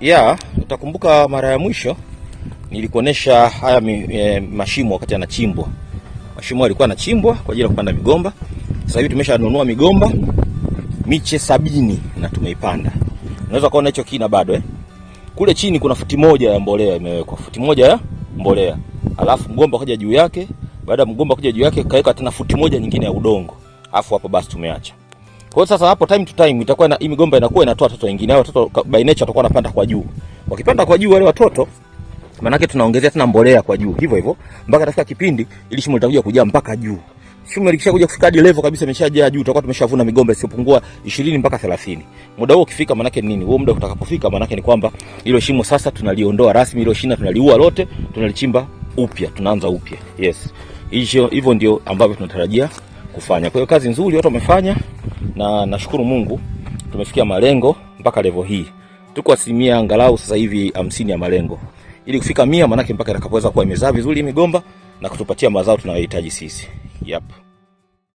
Ya, utakumbuka mara ya mwisho nilikuonesha haya mashimo wakati yanachimbwa. Mashimo yalikuwa yanachimbwa kwa ajili ya kupanda migomba. Sasa hivi tumeshanunua migomba miche 70 na tumeipanda. Unaweza kuona hicho kina bado Kule chini kuna futi moja ya mbolea imewekwa, futi moja ya mbolea. Alafu mgomba kaja juu yake, baada ya mgomba kuja juu yake kaweka tena futi moja nyingine ya udongo. Alafu hapo basi tumeacha. Kwa hiyo sasa hapo time to time itakuwa hii migomba inakuwa inatoa watoto wengine. Hao watoto by nature watakuwa wanapanda kwa juu. Wakipanda kwa juu wale watoto, maana yake tunaongezea tena mbolea kwa juu. Hivyo hivyo mpaka tafika kipindi ili shimo litakuja kujaa mpaka juu. Shimo likishakuja kufika hadi level kabisa imeshajaa juu, tutakuwa tumeshavuna migomba isiyopungua 20 mpaka 30. Muda huo ukifika maana yake nini? Huo muda utakapofika maana yake ni kwamba hilo shimo sasa tunaliondoa rasmi, hilo shina tunaliua lote, tunalichimba upya, tunaanza upya. Yes. Hivyo ndio ambavyo tunatarajia kufanya. Kwa hiyo kazi nzuri watu wamefanya na nashukuru Mungu tumefikia malengo mpaka level hii. Tuko asilimia angalau sasa hivi 50 ya malengo. Ili kufika 100 maana yake mpaka itakapoweza kuwa imezaa vizuri migomba na kutupatia mazao tunayohitaji sisi. Yep.